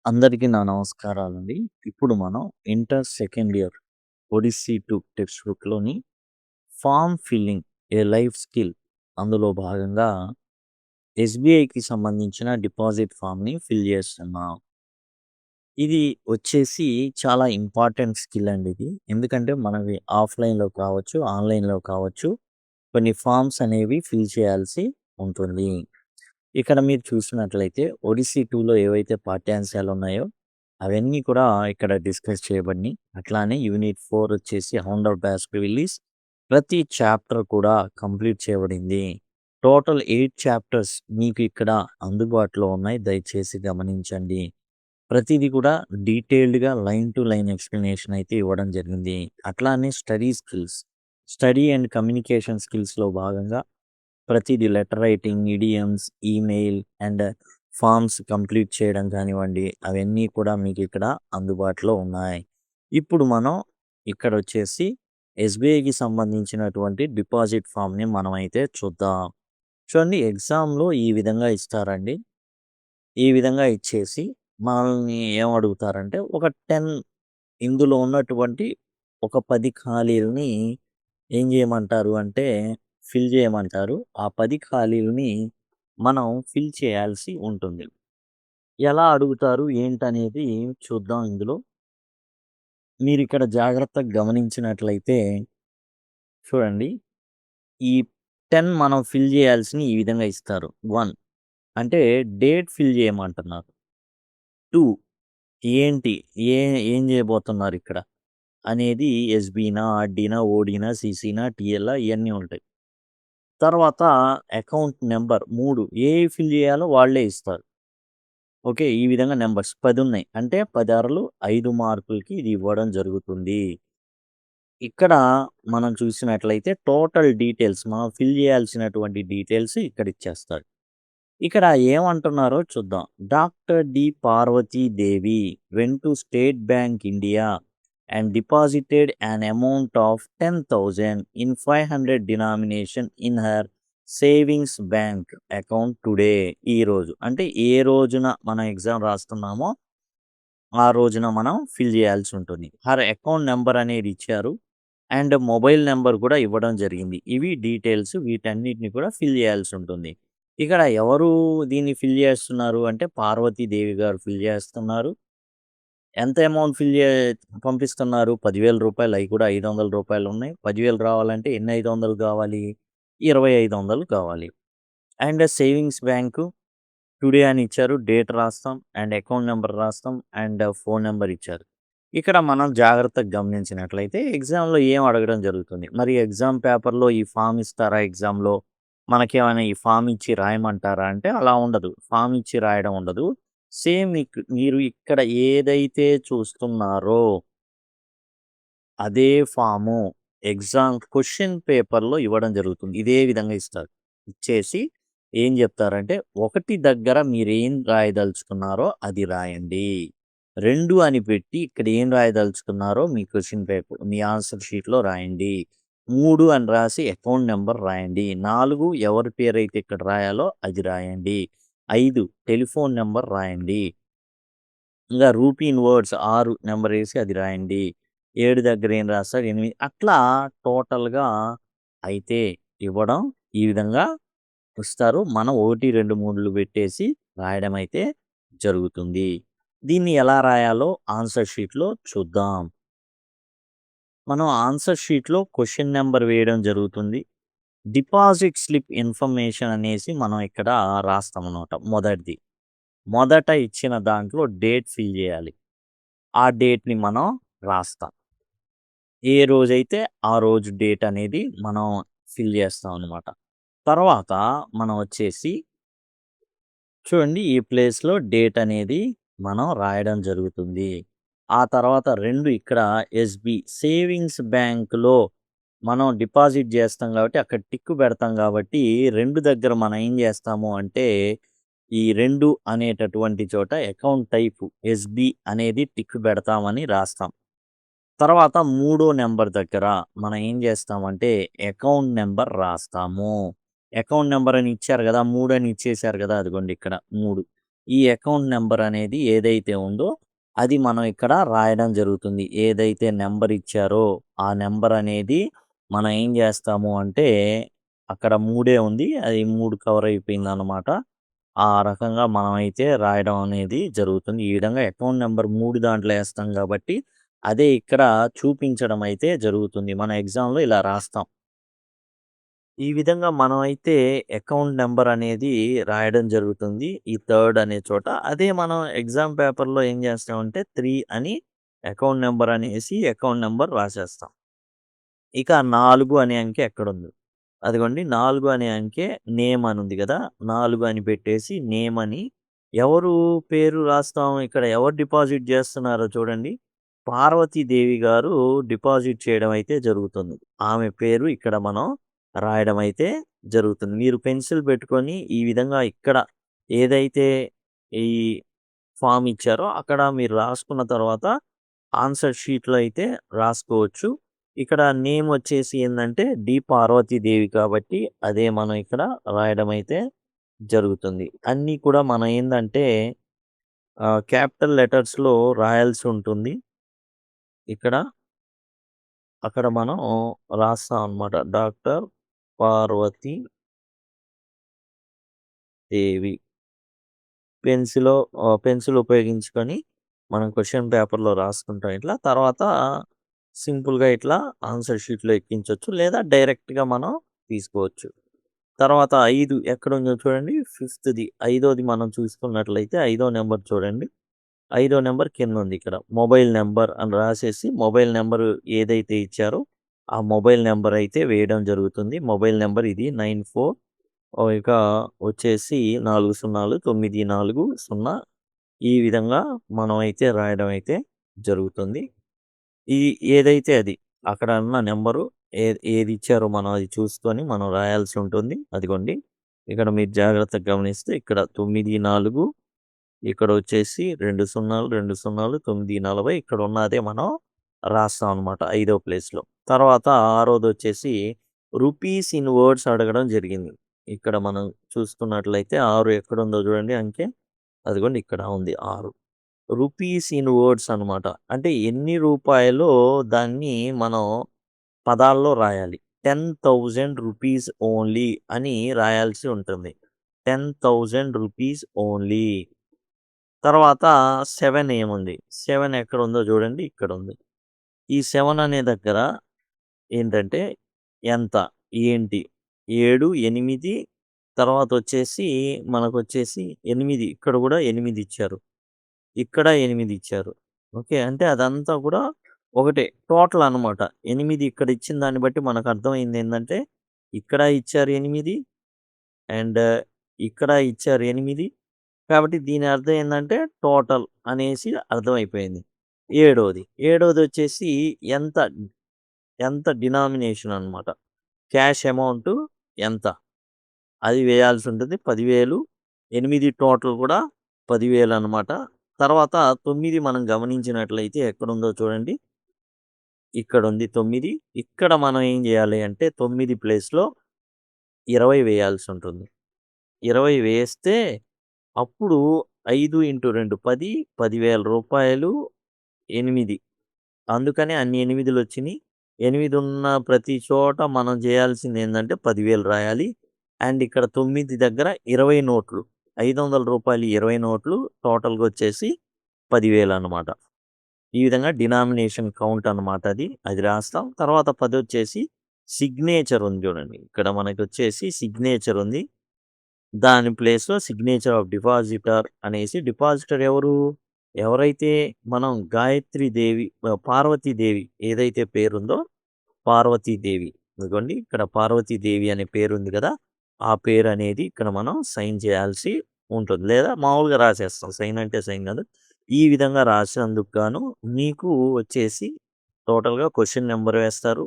అందరికీ నా నమస్కారాలండి. ఇప్పుడు మనం inter second year Odyssey 2 text బుక్‌లోని form filling a life skill అందులో భాగంగా ఎస్‌బీఐకి సంబంధించిన డిపాజిట్ ఫార్మ్‌ని ఫిల్ చేస్తున్నాం. ఇది వచ్చేసి చాలా ఇంపార్టెంట్ స్కిల్ అండి ఇది. ఎందుకంటే మనవి ఆఫ్‌లైన్‌లో కావచ్చు, ఆన్‌లైన్‌లో కావచ్చు కొన్ని ఫార్మ్స్ అనేవి ఫిల్ చేయాల్సి ఉంటుంది. ఇక్కడ మీరు చూసినట్లయితే ఒడిస్సీ 2లో ఏవైతే పాఠ్యాంశాలు ఉన్నాయో అవన్నీ కూడా ఇక్కడ డిస్కస్ చేయబడినాయి. అట్లానే యూనిట్ 4 వచ్చేసి 100 బ్యాచ్‌కి రిలీజ్. ప్రతి చాప్టర్ కూడా కంప్లీట్ చేయబడింది. టోటల్ 8 చాప్టర్స్ మీకు ఇక్కడ అందుబాటులో ఉన్నాయి. దయచేసి గమనించండి. ప్రతీది కూడా డీటెయిల్డ్‌గా లైన్ టు లైన్ ఎక్స్‌ప్లనేషన్ అయితే ఇవ్వడం జరిగింది. అట్లానే study skills, study and communication స్కిల్స్‌లో భాగంగా ప్రతీది letter writing, idioms, email and forms complete చేయడం కానివ్వండి, అవన్నీ కూడా మీకు ఇక్కడ అందుబాటులో ఉన్నాయి. ఇప్పుడు మనం ఇక్కడొచ్చేసి ఎస్‌బీఐకి సంబంధించినటువంటి డిపాజిట్ ఫార్మ్‌ని మనమైతే చూద్దాం. చూడండి ఎగ్జామ్‌లో ఈ విధంగా ఇస్తారండి. ఈ విధంగా ఇచ్చేసి మనల్ని ఏమడుగుతారంటే ఒక 10 ఇందులో ఉన్నటువంటి ఒక 10 ఖాళీలని ఏం చేయమంటారు అంటే ఫిల్ చేయమంటారు. ఆ 10 ఖాళీలని మనం ఫిల్ చేయాల్సి ఉంటుంది. ఎలా అడుగుతారు ఏంటనేది చూద్దాం ఇందులో. మీరిక్కడ జాగ్రత్తగా గమనించినట్లయితే చూడండి. ఈ 10 మనం ఫిల్ చేయాల్సినయి ఈ విధంగా ఇస్తారు. 1 అంటే డేట్ ఫిల్ చేయమంటున్నారు. 2 ఏంటి? ఏ ఏం చేయబోతున్నారిక్కడ? అనేది ఎస్‌బీనా, ఆర్‌డీనా, ఓడీనా, సీసీనా, టీఎల్‌లా ఇయన్నీ ఉంటాయి. తర్వాత అకౌంట్ నంబర్ 3 ఏవి ఫిల్ చేయాలో వాళ్ళే ఇస్తారు. ఓకే. ఈ విధంగా నంబర్స్ 10 ఉన్నాయి. అంటే 10 అరలు 5 మార్కులకి ఇది ఇవ్వడం జరుగుతుంది. ఇక్కడ మనం చూసినట్లయితే టోటల్ డీటెయిల్స్ మనం ఫిల్ చేయాల్సినటువంటి డీటెయిల్స్ ఇక్కడ ఇచ్చేస్తాడు. ఇక్కడ ఏమంటున్నారో చూద్దాం. Doctor D Parvathi Devi went to State Bank India and deposited an amount of 10,000 in 500 denomination in her savings bank account today. ఈ రోజు అంటే ఏ రోజున మనం ఎగ్జామ్ రాస్తున్నామో ఆ రోజున మనం ఫిల్ చేయాల్సి ఉంటుంది. హర్ అకౌంట్ నంబర్ అనేది ఇచ్చారు. అండ్ మొబైల్ నంబర్ కూడా ఇవ్వడం జరిగింది. ఇవి డీటెయిల్స్ వీటన్నిటిని కూడా ఫిల్ చేయాల్సి ఉంటుంది. ఇక్కడ ఎవరు దీన్ని ఫిల్ చేస్తున్నారు అంటే పార్వతీదేవి గారు ఫిల్ చేస్తున్నారు. ఎంత అమౌంట్ పంపిస్తున్నారు? రూ. 10,000 అయి కూడా రూ. 500 ఉన్నాయి. 10,000 రావాలంటే ఎన్ని 500 కావాలి? 2,500 కావాలి. అండ్ సేవింగ్స్ బ్యాంకు టుడే అని ఇచ్చారు. డేట్ రాస్తాం. అండ్ అకౌంట్ నంబర్ రాస్తాం. అండ్ ఫోన్ నంబర్ ఇచ్చారు. ఇక్కడ మనం జాగ్రత్తగా గమనించినట్లయితే ఎగ్జామ్‌లో ఏం అడగడం జరుగుతుంది. మరి ఎగ్జామ్ పేపర్‌లో ఈ ఫార్మ్ ఇస్తారా ఎగ్జామ్‌లో? మనకేమైనా ఈ ఫార్మ్ ఇచ్చి రాయమంటారా అంటే అలా ఉండదు. ఫార్మ్ ఇచ్చి రాయడం ఉండదు. సేమ్ మీరు ఇక్కడ ఏదైతే చూస్తున్నారో అదే ఫార్ము ఎగ్జామ్ క్వెషన్ పేపర్‌లో ఇవ్వడం జరుగుతుంది. ఇదే విధంగా ఇస్తారు. ఇచ్చేసి ఏం జెప్తారంటే, 1 దగ్గర మీరేం రాయదలుచుకున్నారో అది రాయండి. 2 అని పెట్టి ఇక్కడ ఏం రాయదలుచుకున్నారో మీ క్వెషన్ పేపర్ మీ ఆన్సర్ షీట్‌లో రాయండి. 3 అని రాసి అకౌంట్ నంబర్ రాయండి. 4 ఎవరి పేరైతే ఇక్కడ రాయాలో అది రాయండి. 5 టెలిఫోన్ నంబర్ రాయండి. ఇంగా రూపీన్ వర్డ్స్ 6 నంబరేసి అది రాయండి. 7 దగ్గర ఏం రాస్తారు 8 అట్లా టోటల్‌గా అయితే ఇవ్వడం ఈ విధంగా ఇస్తారు. మనం 1, 2, 3లు పెట్టేసి రాయడం అయితే జరుగుతుంది. దీన్ని ఎలా రాయాలో ఆన్సర్ షీట్‌లో చూద్దాం. మనం ఆన్సర్ షీట్‌లో క్వెషన్ నంబర్ వేయడం జరుగుతుంది. డిపాజిట్ స్లిప్ ఇన్ఫర్మేషన్ అనేసి మనం ఇక్కడ రాస్తామనమాట మొదటిది. మొదట ఇచ్చిన దాంట్లో డేట్ ఫిల్ చేయాలి. ఆ డేట్‌ని మనం రాస్తాం. ఏ రోజైతే ఆ రోజు డేట్ అనేది మనం ఫిల్ చేస్తాం అనమాట. తర్వాత మనం వచ్చేసి చూడండి ఈ ప్లేస్‌లో డేట్ అనేది మనం రాయడం జరుగుతుంది. ఆ తర్వాత 2 ఇక్కడ సేవింగ్స్ బ్యాంక్‌లో మనం డిపాజిట్ చేస్తాం కాబట్టి అక్కడ టిక్ పెడతాం కాబట్టి 2 దగ్గర మనం ఏం చేస్తాము అంటే ఈ 2 అనేటటువంటి చోట అకౌంట్ టైప్ ఎస్‌బి అనేది టిక్ పెడతామని రాస్తాం. తర్వాత మూడో నంబర్ దగ్గర మనం ఏం చేస్తామంటే అకౌంట్ నంబర్ రాస్తాము. అకౌంట్ నంబర్ అని ఇచ్చారు గదా! 3 అని ఇచ్చేసారు గదా! అదిగోండి ఇక్కడ 3. ఈ అకౌంట్ నంబర్ అనేది ఏదైతే ఉందో అది మనం ఇక్కడ రాయడం జరుగుతుంది. ఏదైతే నంబర్ ఇచ్చారో ఆ నంబర్ అనేది మనం ఏం చేస్తాము అంటే అక్కడ 3 ఉంది. అది 3 కవర్ అయిపోయిందనమాట. ఆ రకంగా మనమైతే రాయడం అనేది జరుగుతుంది. ఈ విధంగా అకౌంట్ నంబర్ 3 దాంట్లో ఏస్తాం కాబట్టి అదే ఇక్కడ చూపించడం అయితే జరుగుతుంది. మన ఎగ్జామ్‌లో ఇలా రాస్తాం. ఈ విధంగా మనమైతే అకౌంట్ నంబర్ అనేది రాయడం జరుగుతుంది. ఈ థర్డ్ అనే చోట. అదే మనం ఎగ్జామ్ పేపర్‌లో ఏం చేస్తామంటే 3 అని అకౌంట్ నంబర్ అనేసి అకౌంట్ నంబర్ రాసేస్తాం. ఇక 4 అనే అంకె ఎక్కడుంది? అదిగోండి 4 అనే అంకె నేమ్ అని ఉంది గదా! 4 అని పెట్టేసి నేమ్ అని ఎవరు పేరు రాస్తాం? ఇక్కడ ఎవరు డిపాజిట్ జేస్తున్నారో చూడండి. పార్వతీదేవి గారు డిపాజిట్ చేయడం అయితే జరుగుతుంది. ఆమె పేరు ఇక్కడ మనం రాయడం అయితే జరుగుతుంది. మీరు పెన్సిల్ పెట్టుకొని ఈ విధంగా ఇక్కడ ఏదైతే ఈ ఫార్మ్ ఇచ్చారో అక్కడ మీరు రాసుకున్న తర్వాత ఆన్సర్ షీట్‌లో అయితే రాసుకోవచ్చు. ఇక్కడ నేమ్ వచ్చేసి ఏందంటే డి. పార్వతీదేవి కాబట్టి అదే మనం ఇక్కడ రాయడం అయితే జరుగుతుంది. అన్నీ కూడా మనం ఏందంటే క్యాపిటల్ లెటర్స్‌లో రాయాల్సి ఉంటుంది. ఇక్కడ అక్కడ మనం రాస్తాం అన్నమాట. డాక్టర్ పార్వతి దేవి. పెన్సిల్ ఉపయోగించుకొని మనం క్వెషన్ పేపర్‌లో రాసుకుంటాం ఇట్లా. తర్వాత సింపుల్‌గా ఇట్లా ఆన్సర్ షీట్‌లో ఎక్కించొచ్చు. లేదా డైరెక్ట్‌గా మనం తీసుకోవచ్చు. తర్వాత 5 ఎక్కడుందో చూడండి. ఫిఫ్త్‌ది ఐదోది మనం చూసుకున్నట్లయితే ఐదో నంబర్ చూడండి. ఐదో నంబర్ కిందుంది ఇక్కడ. మొబైల్ నంబర్ అని రాసేసి మొబైల్ నంబర్ ఏదైతే ఇచ్చారో ఆ మొబైల్ నంబర్ అయితే వేయడం జరుగుతుంది. మొబైల్ నంబర్ ఇది 94 ఇక వచ్చేసి 400940 ఈ విధంగా మనం అయితే రాయడం అయితే జరుగుతుంది. ఈ ఏదైతే అది అక్కడ ఉన్న నంబరు ఏది ఇచ్చారో మనం అది చూసుకొని మనం రాయాల్సి ఉంటుంది. అదిగోండి. ఇక్కడ మీరు జాగ్రత్తగా గమనిస్తే ఇక్కడ 94 ఇక్కడ వచ్చేసి 2 సున్నాలు, 2 సున్నాలు, 940 ఇక్కడ ఉన్నదే మనం రాస్తాం అనమాట ఐదో ప్లేస్‌లో. తర్వాత ఆరోదొచ్చేసి రూపీస్ ఇన్ వర్డ్స్ అడగడం జరిగింది. ఇక్కడ మనం చూసుకున్నట్లయితే 6 ఎక్కడుందో చూడండి అంకె. అదిగోండి ఇక్కడ ఉంది 6. రూపీస్ ఇన్ వర్డ్స్ అనమాట. అంటే ఎన్ని రూపాయలో దాన్ని మనం పదాల్లో రాయాలి. 10,000 రూపీస్ ఓన్లీ అని రాయాల్సి ఉంటుంది. 10,000 రూపీస్ ఓన్లీ. తర్వాత 7 ఏముంది? 7 ఎక్కడుందో చూడండి ఇక్కడుంది. ఈ 7 అనే దగ్గర ఏంటంటే ఎంత? ఏంటి? 7, 8 తర్వాతొచ్చేసి మనకొచ్చేసి 8 ఇక్కడ గూడా 8 ఇచ్చారు. ఇక్కడ 8 ఇచ్చారు. ఓకే. అంటే అదంతా కూడా ఒకటే టోటల్ అనమాట. 8 ఇక్కడ ఇచ్చిన దాన్ని బట్టి మనకు అర్థమైందేందంటే ఇక్కడ ఇచ్చారు 8 అండ్ ఇక్కడ ఇచ్చారు 8 కాబట్టి దీని అర్థం ఏందంటే టోటల్ అనేసి అర్థమైపోయింది. ఏడోదొచ్చేసి ఎంత, ఎంత డినామినేషన్ అనమాట. క్యాష్ అమౌంట్ ఎంత? అది వేయాల్సి ఉంటుంది. 10,000 8 టోటల్ కూడా 10,000 అనమాట. తర్వాత 9 మనం గమనించినట్లయితే ఎక్కడుందో చూడండి. ఇక్కడుంది 9. ఇక్కడ మనం ఏం చేయాలి అంటే 9 ప్లేస్‌లో 20 వేయాల్సి ఉంటుంది. 20 వేస్తే అప్పుడు 5 ఇంటూ 2 10, రూ. 10,000 8 అందుకనే అన్ని 8లొచ్చినియి. 8 ఉన్న ప్రతి చోట మనం చేయాల్సింది ఏందంటే 10,000 రాయాలి. అండ్ ఇక్కడ 9 దగ్గర 20 నోట్లు. రూ. 500 20 నోట్లు టోటల్‌గా వచ్చేసి 10,000 అనమాట. ఈ విధంగా డినామినేషన్ కౌంట్ అనమాట అది. అది రాస్తాం. తర్వాత 10 వచ్చేసి సిగ్నేచర్ ఉంది చూడండి. ఇక్కడ మనకొచ్చేసి సిగ్నేచర్ ఉంది. దాని ప్లేస్‌లో సిగ్నేచర్ ఆఫ్ డిపాజిటర్ అనేసి డిపాజిటర్ ఎవరు? ఎవరైతే మనం గాయత్రీదేవి పార్వతీదేవి ఏదైతే పేరుందో పార్వతీదేవి. ఇదిగోండి ఇక్కడ పార్వతీదేవి అనే పేరుంది గదా! ఆ పేరనేది ఇక్కడ మనం సైన్ చేయాల్సి ఉంటుంది. లేదా మామూలుగా రాసేస్తాం. సైన్ అంటే సైన్ కాదు. ఈ విధంగా రాసినందుకు గాను మీకు వచ్చేసి టోటల్‌గా క్వెషన్ నంబర్ వేస్తారు.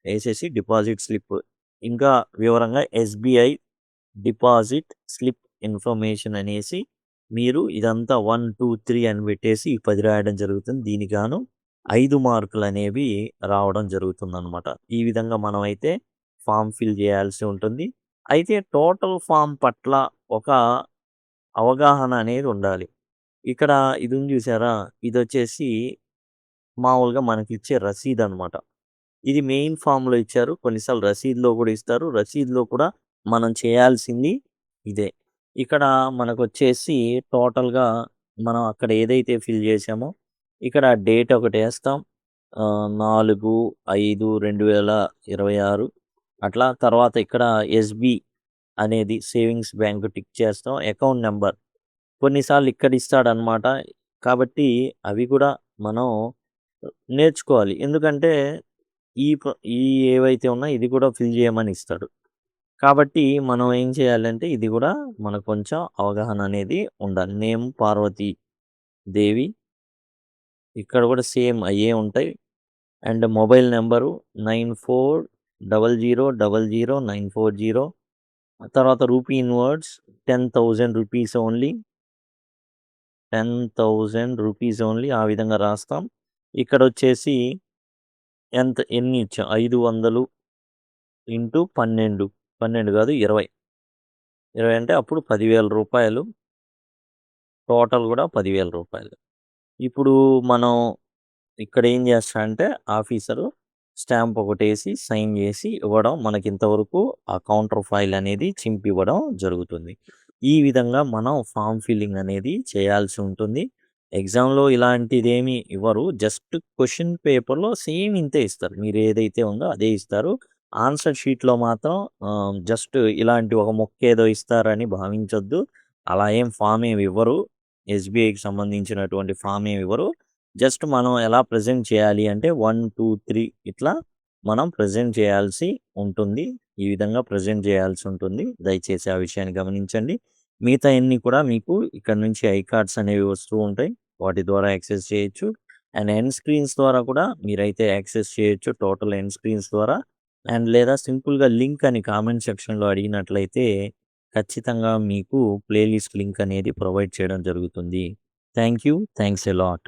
ఏసేసి డిపాజిట్ స్లిప్ ఇంకా వివరంగా ఎస్‌బీఐ డిపాజిట్ స్లిప్ ఇన్ఫర్మేషన్ అనేసి మీరు ఇదంతా 1, 2, 3 అని పెట్టేసి ఈ 10 రాయడం జరుగుతుంది. దీనికి గాను 5 మార్కులనేవి రావడం జరుగుతుందనమాట. ఈ విధంగా మనమైతే ఫార్మ్ ఫిల్ చేయాల్సి ఉంటుంది. అయితే టోటల్ ఫార్మ్ పట్ల ఒక అవగాహన అనేది ఉండాలి. ఇక్కడ ఇది ఉంది చూసారా? ఇదొచ్చేసి మామూలుగా మనకిచ్చే రసీదనమాట. ఇది మెయిన్ ఫార్మ్‌లో ఇచ్చారు. కొన్నిసార్లు రసీదులో కూడా ఇస్తారు. రసీదులో కూడా మనం చేయాల్సింది ఇదే. ఇక్కడ మనకొచ్చేసి టోటల్‌గా మనం అక్కడ ఏదైతే ఫిల్ చేసామో ఇక్కడ డేట్ ఒకటేస్తాం. 4/5/2026 అట్లా తర్వాత ఇక్కడ ఎస్‌బి అనేది సేవింగ్స్ బ్యాంక్ టిక్ చేస్తాం. అకౌంట్ నంబర్ కొన్నిసార్లు ఇక్కడ ఇస్తాడనమాట. కాబట్టి అవి కూడా మనం నేర్చుకోవాలి. ఎందుకంటే ఈ ఏవైతే ఉన్నాయో ఇది కూడా ఫిల్ చేయమని ఇస్తాడు. కాబట్టి మనం ఏం చేయాలంటే ఇది కూడా మనకు కొంచెం అవగాహన అనేది ఉండాలి. నేమ్ పార్వతీ దేవి. ఇక్కడ కూడా సేమ్ అయ్యే ఉంటాయి. And mobile number 9400000940. తర్వాత rupee inwards 10,000 rupees only. 10,000 rupees only ఆ విధంగా రాస్తాం. ఇక్కడొచ్చేసి ఎన్ని ఇచ్చాం 500 ఇంటూ 12. 12 కాదు 20. 20 అంటే అప్పుడు 10,000 టోటల్ కూడా 10,000. ఇప్పుడు మనం ఇక్కడ ఏం చేస్తాడంటే ఆఫీసరు స్టాంప్ ఒకటేసి సైన్ చేసి ఇవ్వడం మనకి ఇంతవరకు ఆ కౌంటర్ ఫైల్ అనేది చింపివ్వడం జరుగుతుంది. ఈ విధంగా మనం ఫామ్ ఫిల్లింగ్ అనేది చేయాల్సి ఉంటుంది. ఎగ్జామ్‌లో ఇలాంటిదేమీ ఇవ్వరు. జస్ట్ క్వెషన్ పేపర్‌లో సేమ్ ఇంతే ఇస్తారు. మీరు ఏదైతే ఉందో అదే ఇస్తారు. ఆన్సర్ షీట్‌లో మాత్రం జస్ట్ ఇలాంటి ఒక ముక్కేదో ఇస్తారని భావించొద్దు. అలా ఏం ఫామ్ ఏమి ఇవ్వరు. ఎస్‌బీఐకి సంబంధించినటువంటి ఫామ్ ఏమి ఇవ్వరు. జస్ట్ మనం ఎలా ప్రెజెంట్ చేయాలి అంటే 1, 2, 3 ఇట్లా మనం ప్రెజెంట్ చేయాల్సి ఉంటుంది. ఈ విధంగా ప్రెజెంట్ చేయాల్సి ఉంటుంది. దయచేసి ఆ విషయాన్ని గమనించండి. మిగతాయన్నీ కూడా మీకు ఇక్కడ నుంచి ఐ కార్డ్స్ అనేవి వస్తూ ఉంటాయి. వాటి ద్వారా యాక్సెస్ చేయొచ్చు. అండ్ ఎండ్ స్క్రీన్స్ ద్వారా కూడా మీరైతే యాక్సెస్ చేయొచ్చు. టోటల్ ఎండ్ స్క్రీన్స్ ద్వారా. అండ్ లేదా సింపుల్‌గా లింక్ అని కామెంట్ సెక్షన్‌లో అడిగినట్లయితే ఖచ్చితంగా మీకు ప్లేలిస్ట్ లింక్ అనేది ప్రొవైడ్ చేయడం జరుగుతుంది. Thank you. Thanks a lot.